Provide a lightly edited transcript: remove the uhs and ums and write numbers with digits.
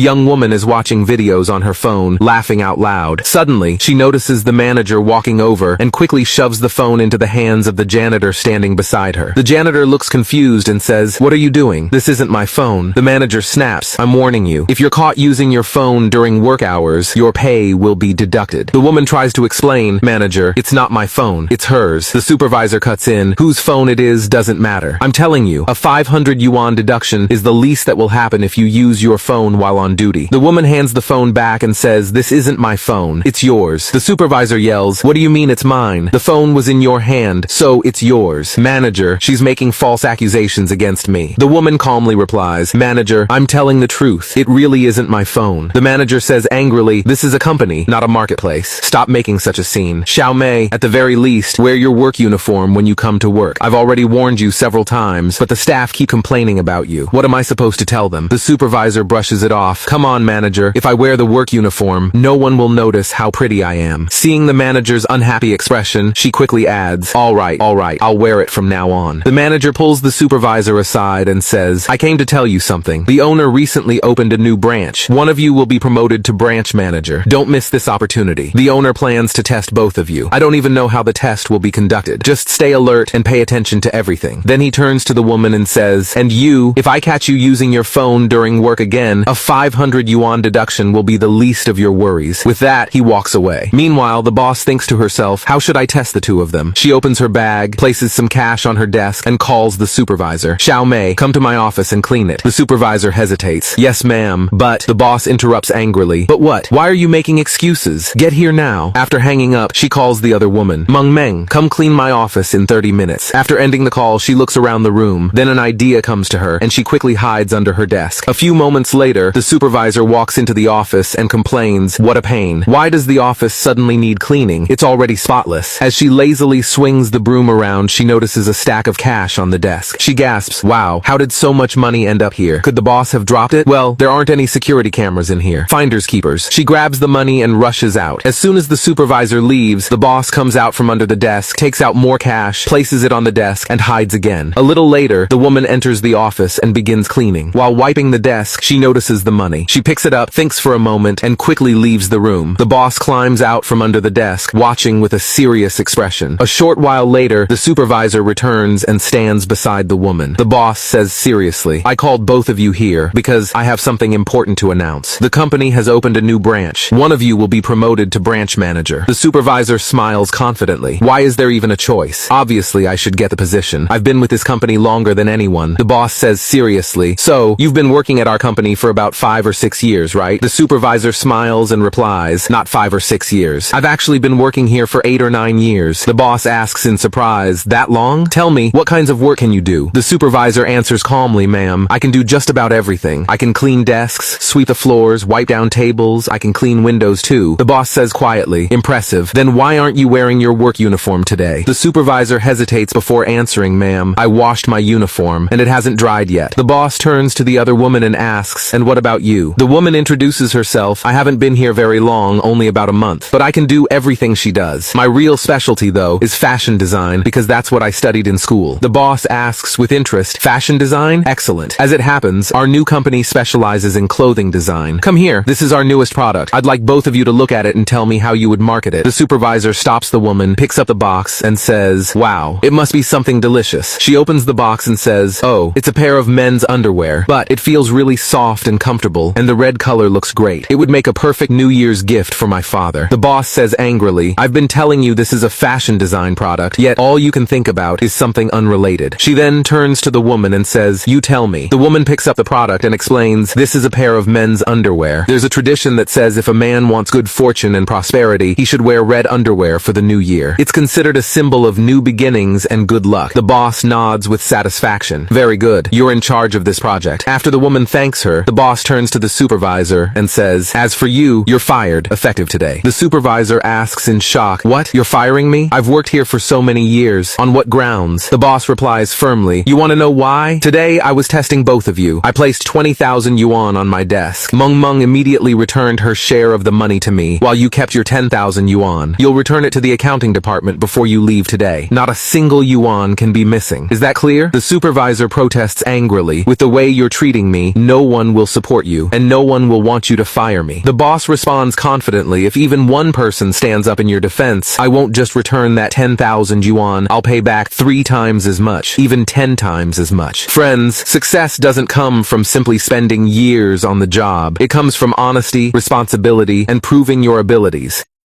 young woman is watching videos on her phone, laughing out loud. Suddenly, she notices the manager walking over and quickly shoves the phone into the hands of the janitor standing beside her. The janitor looks confused and says, "What are you doing? This isn't my phone." The manager snaps, "I'm warning you. If you're caught using your phone during work hours, your pay will be deducted." The woman tries to explain, "Manager, it's not my phone. It's hers." The supervisor cuts in, "Whose phone it is doesn't matter. I'm telling you, a 500 yuan deduction is the least that will happen if you use your phone while on duty." The woman hands the phone back and says, "This isn't my phone. It's yours." The supervisor yells, "What do you mean it's mine? The phone was in your hand, so it's yours." "Manager, she's making false accusations against me." The woman calmly replies, "Manager, I'm telling the truth. It really isn't my phone." The manager says angrily, "This is a company, not a marketplace. Stop making such a scene. Xiao Mei, at the very least, wear your work uniform when you come to work. I've already warned you several times, but the staff keep complaining about you. What am I supposed to tell them?" The supervisor brushes it off. "Come on, manager. If I wear the work uniform, no one will notice how pretty I am." Seeing the manager's unhappy expression, she quickly adds, all right, I'll wear it from now on." The manager pulls the supervisor aside and says, "I came to tell you something. The owner recently opened a new branch. One of you will be promoted to branch manager. Don't miss this opportunity. The owner plans to test both of you. I don't even know how the test will be conducted. Just stay alert and pay attention to everything." Then he turns to the woman and says, "And you, if I catch you using your phone during work again, a 500 yuan deduction will be the least of your worries." With that, he walks away. Meanwhile, the boss thinks to herself, "How should I test the two of them?" She opens her bag, places some cash on her desk, and calls the supervisor. "Xiao Mei, come to my office and clean it." The supervisor hesitates. "Yes, ma'am, but..." The boss interrupts angrily. "But what? Why are you making excuses? Get here now." After hanging up, she calls the other woman. "Meng Meng, come clean my office in 30 minutes. After ending the call, she looks around the room. Then an idea comes to her, and she quickly hides under her desk. A few moments later, the supervisor walks into the office and complains, "What a pain. Why does the office suddenly need cleaning? It's already spotless." As she lazily swings the broom around, she notices a stack of cash on the desk. She gasps, "Wow, how did so much money end up here? Could the boss have dropped it? Well, there aren't any security cameras in here. Finders keepers." She grabs the money and rushes out. As soon as the supervisor leaves, the boss comes out from under the desk, takes out more cash, places it on the desk, and hides again. A little later, the woman enters the office and begins cleaning. While wiping the desk, she notices the money. She picks it up, thinks for a moment, and quickly leaves the room. The boss climbs out from under the desk, watching with a serious expression. A short while later, the supervisor returns and stands beside the woman. The boss says seriously, "I called both of you here because I have something important to announce. The company has opened a new branch. One of you will be promoted to branch manager." The supervisor smiles confidently. "Why is there even a choice? Obviously, I should get the position. I've been with this company longer than anyone." The boss says seriously, "So, you've been working at our company for about 5 or 6 years, right?" The supervisor smiles and replies, "Not 5 or 6 years. I've actually been working here for 8 or 9 years." The boss asks in surprise, "That long? Tell me, what kinds of work can you do?" The supervisor answers calmly, "Ma'am, I can do just about everything. I can clean desks, sweep the floors, wipe down tables. I can clean windows too." The boss says quietly, "Impressive. Then why aren't you wearing your work uniform today?" The supervisor hesitates before answering, "Ma'am, I washed my uniform, and it hasn't dried yet." The boss turns to the other woman and asks, "And what about you?" The woman introduces herself. "I haven't been here very long, only about a month, but I can do everything she does. My real specialty, though, is fashion design, because that's what I studied in school." The boss asks with interest, "Fashion design? Excellent. As it happens, our new company specializes in clothing design. Come here, this is our newest product. I'd like both of you to look at it and tell me how you would market it." The supervisor stops the woman, picks up the box, and says, "Wow, it must be something delicious." She opens the box and says, "Oh, it's a pair of men's underwear, but it feels really soft and comfortable, and the red color looks great. It would make a perfect New Year's gift for my father." The boss says angrily, "I've been telling you this is a fashion design product, yet all you can think about is something unrelated." She then turns to the woman and says, "You tell me." The woman picks up the product and explains, "This is a pair of men's underwear. There's a tradition that says if a man wants good fortune and prosperity, he should wear red underwear for the new year. It's considered a symbol of new beginnings and good luck." The boss nods with satisfaction. "Very good. You're in charge of this project." After the woman thanks her, the boss turns to the supervisor and says, "As for you, you're fired, effective today." The supervisor asks in shock, "What? You're firing me? I've worked here for so many years. On what grounds?" The boss replies firmly, "You want to know why? Today, I was testing both of you. I placed 20,000 yuan on my desk. Meng Meng immediately returned her share of the money to me, while you kept your 10,000 yuan. You'll return it to the accounting department before you leave today. Not a single yuan can be missing. Is that clear?" The supervisor protests angrily, "With the way you're treating me, no one will support you, and no one will want you to fire me. The boss responds confidently, if even one person stands up in your defense, I won't just return that 10,000 yuan, I'll pay back 3 times as much, even 10 times as much. Friends, success doesn't come from simply spending years on the job. It comes from honesty, responsibility, and proving your abilities.